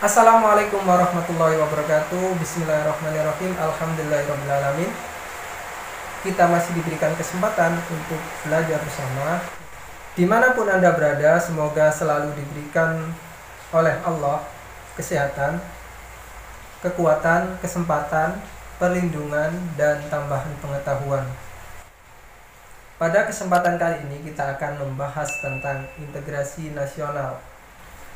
Assalamualaikum warahmatullahi wabarakatuh. Bismillahirrahmanirrahim. Alhamdulillahirrahmanirrahim. Kita masih diberikan kesempatan untuk belajar bersama. Dimanapun Anda berada, semoga selalu diberikan oleh Allah kesehatan, kekuatan, kesempatan, perlindungan, dan tambahan pengetahuan. Pada kesempatan kali ini kita akan membahas tentang integrasi nasional.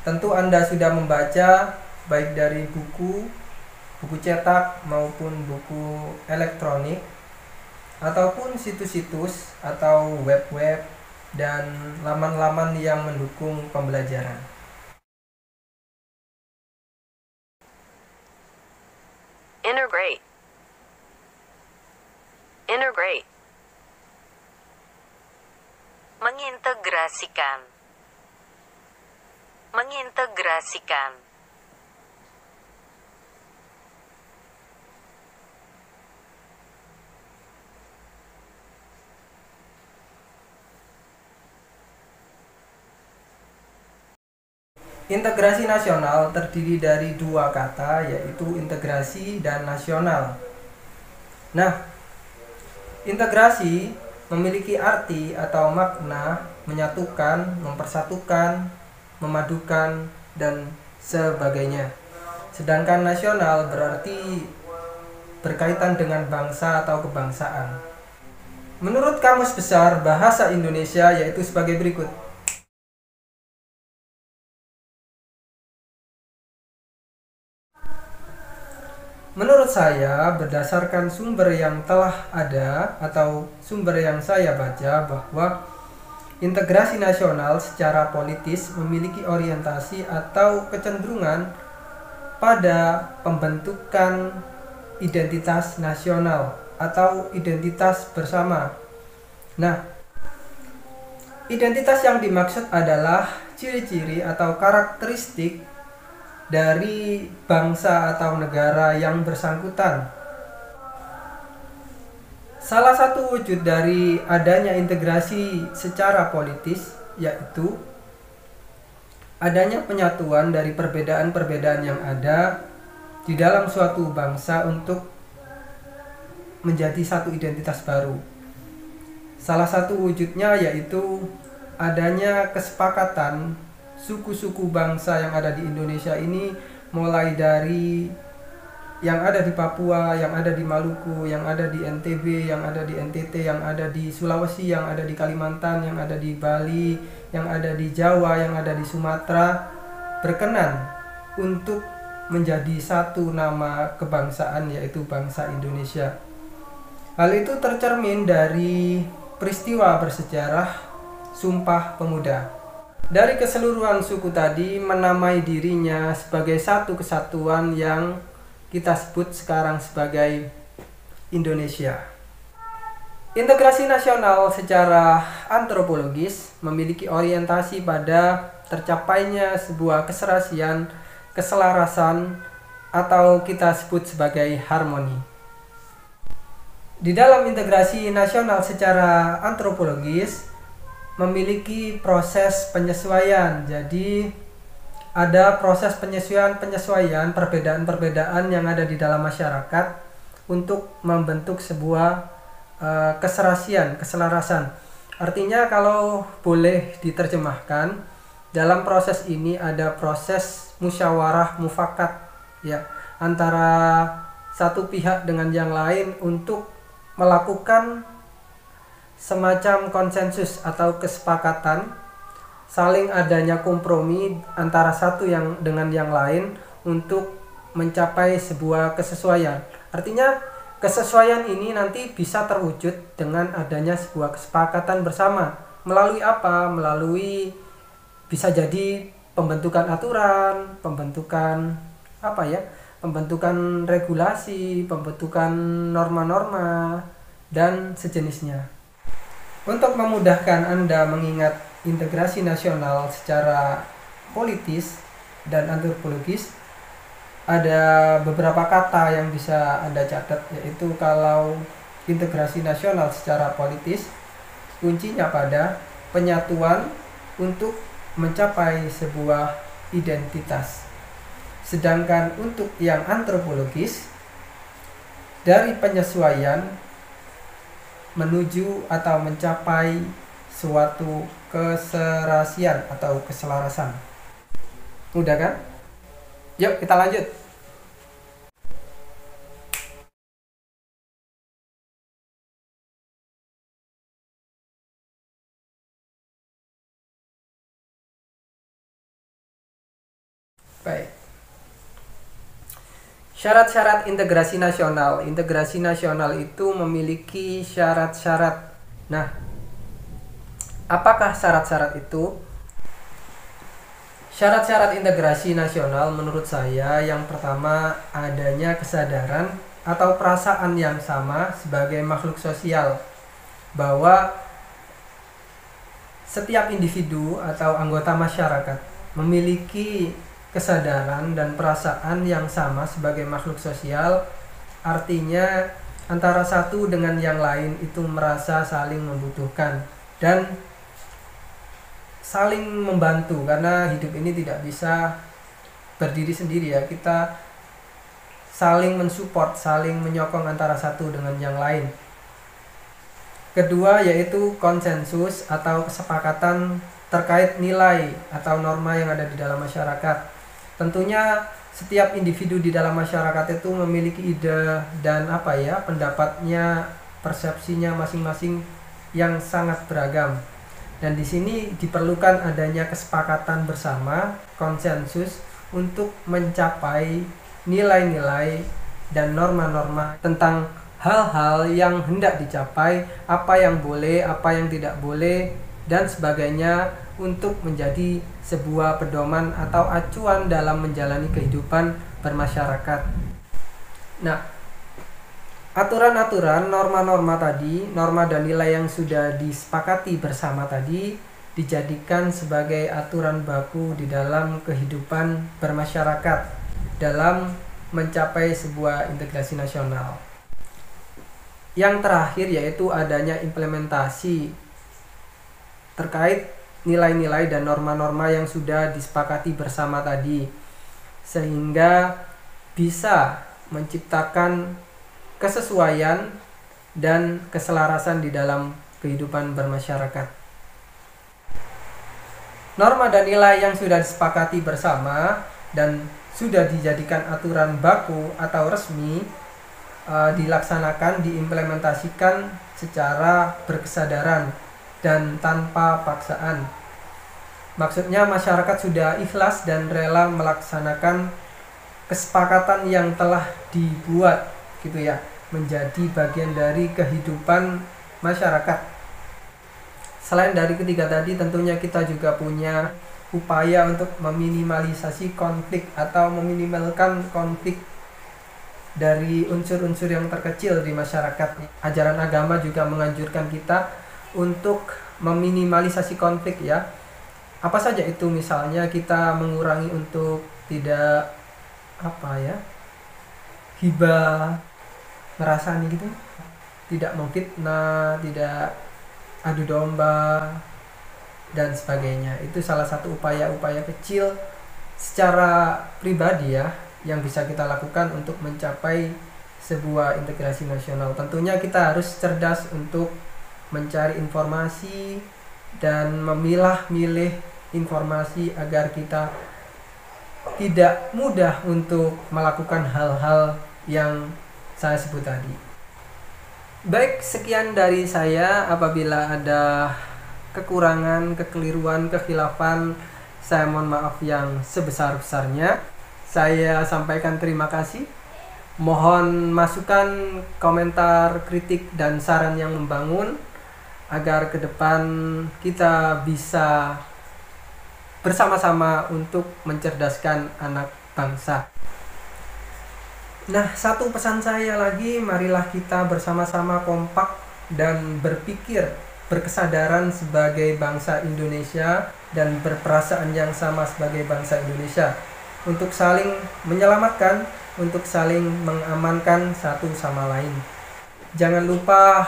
Tentu Anda sudah membaca baik dari buku cetak maupun buku elektronik ataupun situs-situs atau web-web dan laman-laman yang mendukung pembelajaran. Integrate. Integrate. Mengintegrasikan. Mengintegrasikan. Integrasi nasional terdiri dari dua kata, yaitu integrasi dan nasional. Nah, integrasi memiliki arti atau makna menyatukan, mempersatukan, memadukan, dan sebagainya. Sedangkan nasional berarti berkaitan dengan bangsa atau kebangsaan. Menurut Kamus Besar Bahasa Indonesia yaitu sebagai berikut. Menurut saya, berdasarkan sumber yang telah ada atau sumber yang saya baca, bahwa integrasi nasional secara politis memiliki orientasi atau kecenderungan pada pembentukan identitas nasional atau identitas bersama. Nah, identitas yang dimaksud adalah ciri-ciri atau karakteristik dari bangsa atau negara yang bersangkutan. Salah satu wujud dari adanya integrasi secara politis yaitu adanya penyatuan dari perbedaan-perbedaan yang ada di dalam suatu bangsa untuk menjadi satu identitas baru. Salah satu wujudnya yaitu adanya kesepakatan suku-suku bangsa yang ada di Indonesia ini, mulai dari yang ada di Papua, yang ada di Maluku, yang ada di NTB, yang ada di NTT, yang ada di Sulawesi, yang ada di Kalimantan, yang ada di Bali, yang ada di Jawa, yang ada di Sumatera, berkenan untuk menjadi satu nama kebangsaan, yaitu bangsa Indonesia. Hal itu tercermin dari peristiwa bersejarah Sumpah Pemuda. Dari keseluruhan suku tadi menamai dirinya sebagai satu kesatuan yang kita sebut sekarang sebagai Indonesia. Integrasi nasional secara antropologis memiliki orientasi pada tercapainya sebuah keserasian, keselarasan, atau kita sebut sebagai harmoni. Di dalam integrasi nasional secara antropologis memiliki proses penyesuaian. Jadi ada proses penyesuaian perbedaan-perbedaan yang ada di dalam masyarakat untuk membentuk sebuah keserasian, keselarasan. Artinya kalau boleh diterjemahkan, dalam proses ini ada proses musyawarah mufakat ya, antara satu pihak dengan yang lain untuk melakukan semacam konsensus atau kesepakatan, saling adanya kompromi antara satu yang dengan yang lain untuk mencapai sebuah kesesuaian. Artinya kesesuaian ini nanti bisa terwujud dengan adanya sebuah kesepakatan bersama. Melalui apa? Melalui bisa jadi pembentukan aturan, pembentukan pembentukan regulasi, pembentukan norma-norma dan sejenisnya. Untuk memudahkan Anda mengingat integrasi nasional secara politis dan antropologis, ada beberapa kata yang bisa Anda catat, yaitu kalau integrasi nasional secara politis, kuncinya pada penyatuan untuk mencapai sebuah identitas. Sedangkan untuk yang antropologis, dari penyesuaian menuju atau mencapai suatu keserasian atau keselarasan. Udah kan? Yuk kita lanjut. Baik. Syarat-syarat integrasi nasional. Integrasi nasional itu memiliki syarat-syarat. Nah, apakah syarat-syarat itu? Syarat-syarat integrasi nasional menurut saya yang pertama adanya kesadaran atau perasaan yang sama sebagai makhluk sosial bahwa setiap individu atau anggota masyarakat memiliki kesadaran dan perasaan yang sama sebagai makhluk sosial, artinya antara satu dengan yang lain itu merasa saling membutuhkan dan saling membantu, karena hidup ini tidak bisa berdiri sendiri ya, kita saling mensupport, saling menyokong antara satu dengan yang lain. Kedua yaitu konsensus atau kesepakatan terkait nilai atau norma yang ada di dalam masyarakat. Tentunya setiap individu di dalam masyarakat itu memiliki ide dan pendapatnya, persepsinya masing-masing yang sangat beragam. Dan di sini diperlukan adanya kesepakatan bersama, konsensus untuk mencapai nilai-nilai dan norma-norma tentang hal-hal yang hendak dicapai, apa yang boleh, apa yang tidak boleh, dan sebagainya untuk menjadi sebuah pedoman atau acuan dalam menjalani kehidupan bermasyarakat. Nah, aturan-aturan, norma-norma tadi, norma dan nilai yang sudah disepakati bersama tadi dijadikan sebagai aturan baku di dalam kehidupan bermasyarakat dalam mencapai sebuah integrasi nasional. Yang terakhir yaitu adanya implementasi terkait nilai-nilai dan norma-norma yang sudah disepakati bersama tadi, sehingga bisa menciptakan kesesuaian dan keselarasan di dalam kehidupan bermasyarakat. Norma dan nilai yang sudah disepakati bersama dan sudah dijadikan aturan baku atau resmi dilaksanakan, diimplementasikan secara berkesadaran dan tanpa paksaan. Maksudnya masyarakat sudah ikhlas dan rela melaksanakan kesepakatan yang telah dibuat gitu ya, menjadi bagian dari kehidupan masyarakat. Selain dari ketiga tadi, tentunya kita juga punya upaya untuk meminimalisasi konflik atau meminimalkan konflik dari unsur-unsur yang terkecil di masyarakat. Ajaran agama juga menganjurkan kita untuk meminimalisasi konflik ya. Apa saja itu? Misalnya kita mengurangi untuk tidak hibah, ngerasani gitu, tidak memfitnah, tidak adu domba dan sebagainya. Itu salah satu upaya-upaya kecil secara pribadi ya yang bisa kita lakukan untuk mencapai sebuah integrasi nasional. Tentunya kita harus cerdas untuk mencari informasi dan memilah-milih informasi agar kita tidak mudah untuk melakukan hal-hal yang saya sebut tadi. Baik, sekian dari saya. Apabila ada kekurangan, kekeliruan, kekhilafan, saya mohon maaf yang sebesar-besarnya. Saya sampaikan terima kasih. Mohon masukan, komentar, kritik, dan saran yang membangun agar ke depan kita bisa bersama-sama untuk mencerdaskan anak bangsa. Nah, satu pesan saya lagi, marilah kita bersama-sama kompak dan berpikir berkesadaran sebagai bangsa Indonesia dan berperasaan yang sama sebagai bangsa Indonesia untuk saling menyelamatkan, untuk saling mengamankan satu sama lain. Jangan lupa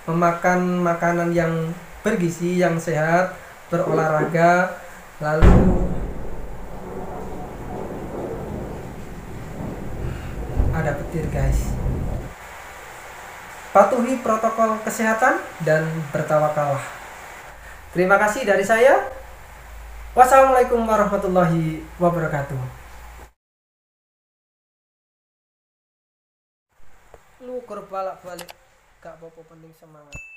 memakan makanan yang bergizi, yang sehat, berolahraga, lalu ada petir guys. Patuhi protokol kesehatan dan bertawakallah. Terima kasih dari saya. Wassalamualaikum warahmatullahi wabarakatuh. Lu kerbalak balik, gak apa-apa, penting semangat.